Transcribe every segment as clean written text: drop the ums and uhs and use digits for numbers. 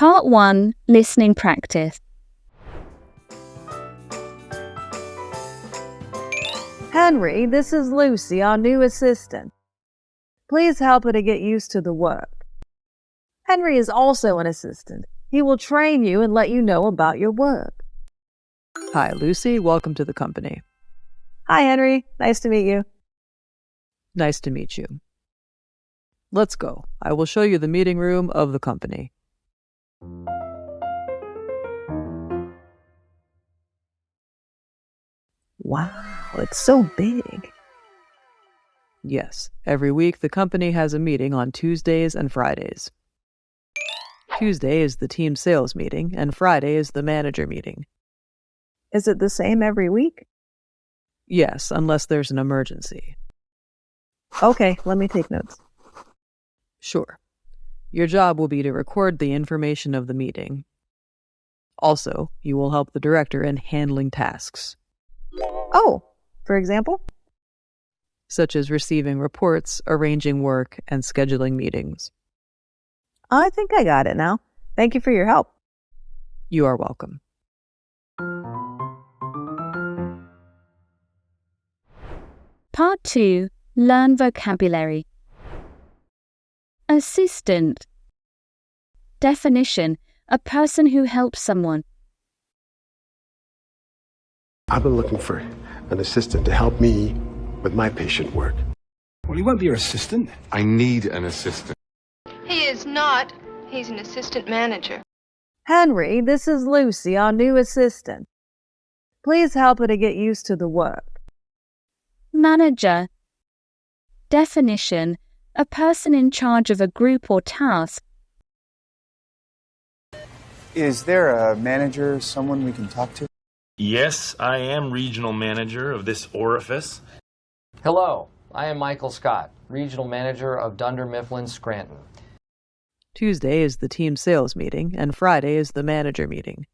Part 1, Listening Practice. Henry, this is Lucy, our new assistant. Please help her to get used to the work. Henry is also an assistant. He will train you and let you know about your work. Hi, Lucy. Welcome to the company. Hi, Henry. Nice to meet you. Nice to meet you. Let's go. I will show you the meeting room of the company. Wow, it's so big. Yes, every week the company has a meeting on Tuesdays and Fridays. Tuesday is the team sales meeting, and Friday is the manager meeting. Is it the same every week? Yes, unless there's an emergency. Okay, let me take notes. Sure. Your job will be to record the information of the meeting. Also, you will help the director in handling tasks, Oh, for example? such as receiving reports, arranging work, and scheduling meetings. I think I got it now. Thank you for your help. You are welcome. Part 2, Learn Vocabulary. Assistant. Definition: a person who helps someone. I've been looking for an assistant to help me with my patient work. Well, he won't be your assistant. I need an assistant. He is not. He's an assistant manager. Henry, this is Lucy, our new assistant. Please help her to get used to the work. Manager. Definition: a person in charge of a group or task. Is there a manager, someone we can talk to? Yes, I am regional manager of this orifice. Hello, I am Michael Scott, Regional Manager of Dunder Mifflin Scranton. Tuesday is the team sales meeting, and Friday is the manager meeting.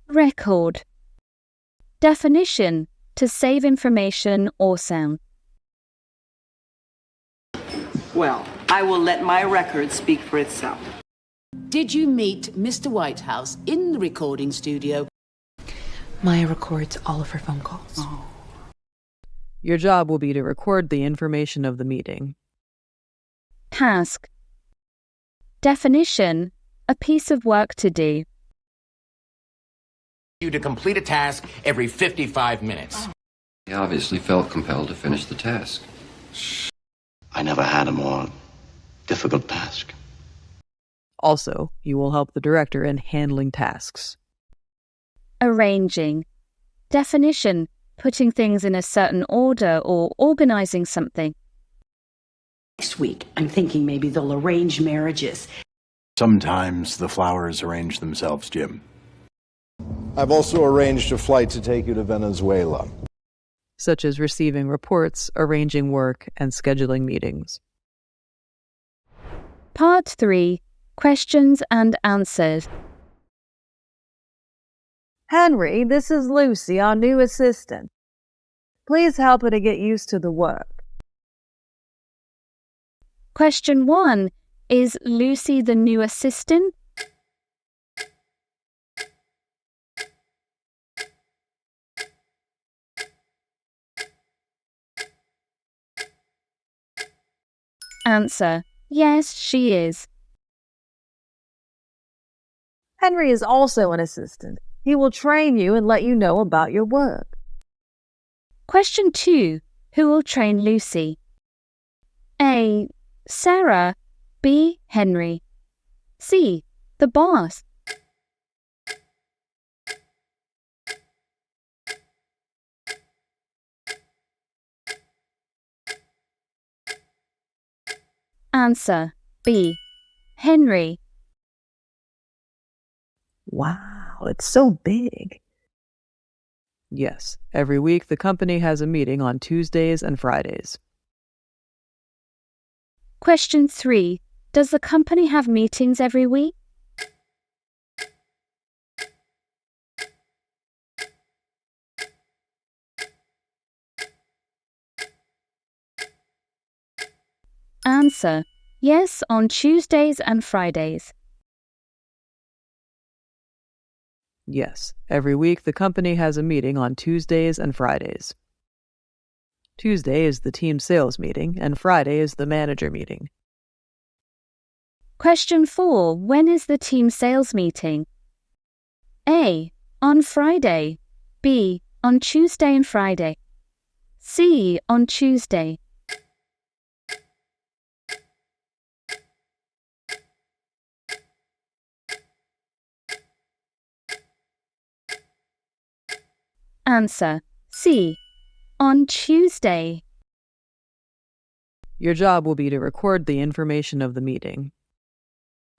Record. Definition: to save information or sound. Well, I will let my record speak for itself. Did you meet Mr. Whitehouse in the recording studio? Maya records all of her phone calls. Oh. Your job will be to record the information of the meeting. Task. Definition: a piece of work to do. You to complete a task every 55 minutes. He obviously felt compelled to finish the task. I never had a more difficult task. Also, you will help the director in handling tasks. Arranging. Definition: putting things in a certain order or organizing something. Next week, I'm thinking maybe they'll arrange marriages. Sometimes the flowers arrange themselves, Jim. I've also arranged a flight to take you to Venezuela. Such as receiving reports, arranging work, and scheduling meetings. Part 3, Questions and Answers. Henry, this is Lucy, our new assistant. Please help her to get used to the work. Question 1. Is Lucy the new assistant? Answer: yes, she is. Henry is also an assistant. He will train you and let you know about your work. Question 2. Who will train Lucy? A. Sarah. B. Henry. C. The boss. Answer: B. Henry. Wow, it's so big. Yes, every week the company has a meeting on Tuesdays and Fridays. Question 3. Does the company have meetings every week? Answer: yes, on Tuesdays and Fridays. Yes, every week the company has a meeting on Tuesdays and Fridays. Tuesday is the team sales meeting, and Friday is the manager meeting. Question 4. When is the team sales meeting? A. On Friday. B. On Tuesday and Friday. C. On Tuesday. Answer. C. On Tuesday. Your job will be to record the information of the meeting.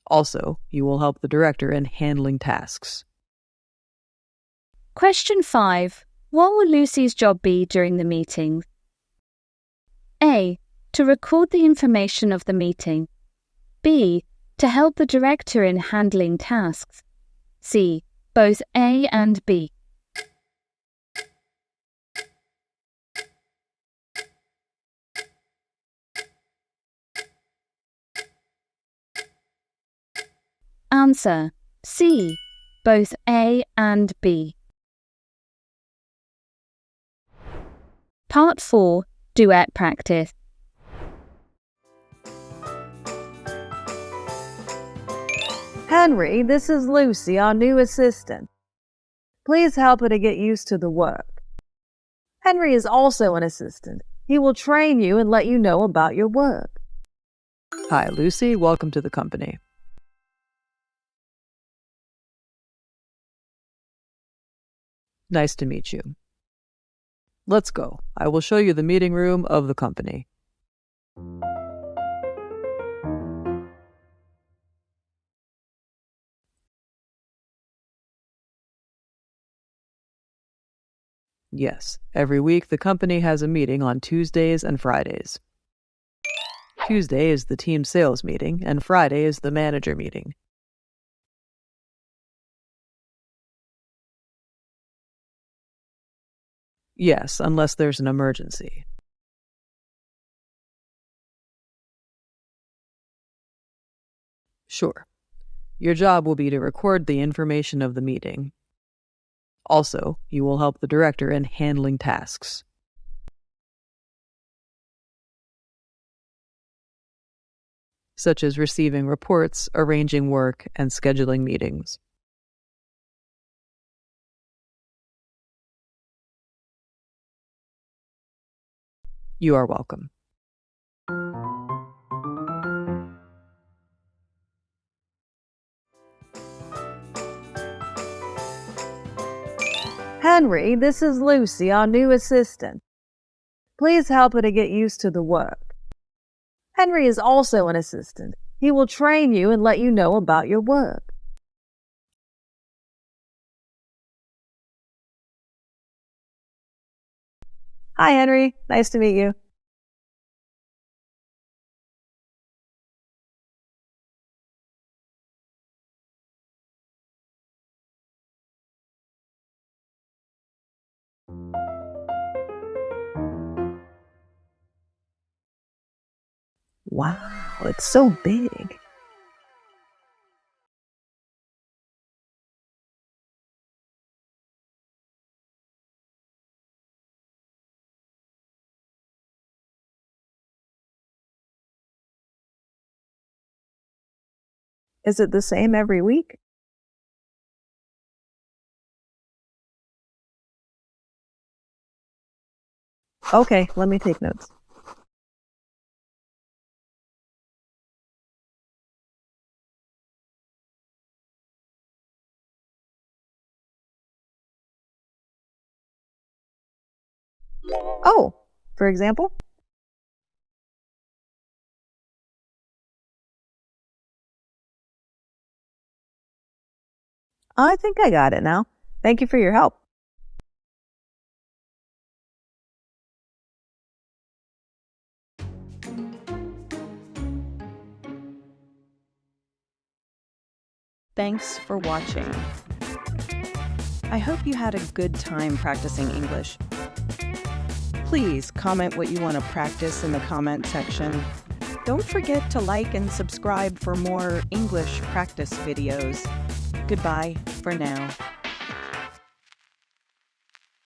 Also, you will help the director in handling tasks. Question 5. What will Lucy's job be during the meeting? A. To record the information of the meeting. B. To help the director in handling tasks. C. Both A and B. Answer. C. Both A and B. Part 4. Duet practice. Henry, this is Lucy, our new assistant. Please help her to get used to the work. Henry is also an assistant. He will train you and let you know about your work. Hi, Lucy. Welcome to the company. Nice to meet you. Let's go. I will show you the meeting room of the company. Yes, every week the company has a meeting on Tuesdays and Fridays. Tuesday is the team sales meeting, and Friday is the manager meeting. Yes, unless there's an emergency. Sure. Your job will be to record the information of the meeting. Also, you will help the director in handling tasks. Such as receiving reports, arranging work, and scheduling meetings. You are welcome. Henry, this is Lucy, our new assistant. Please help her to get used to the work. Henry is also an assistant. He will train you and let you know about your work. Hi, Henry. Nice to meet you. Wow, it's so big. Is it the same every week? Okay, let me take notes. Oh, for example? I think I got it now. Thank you for your help. Thanks for watching. I hope you had a good time practicing English. Please comment what you want to practice in the comment section. Don't forget to like and subscribe for more English practice videos. Goodbye for now.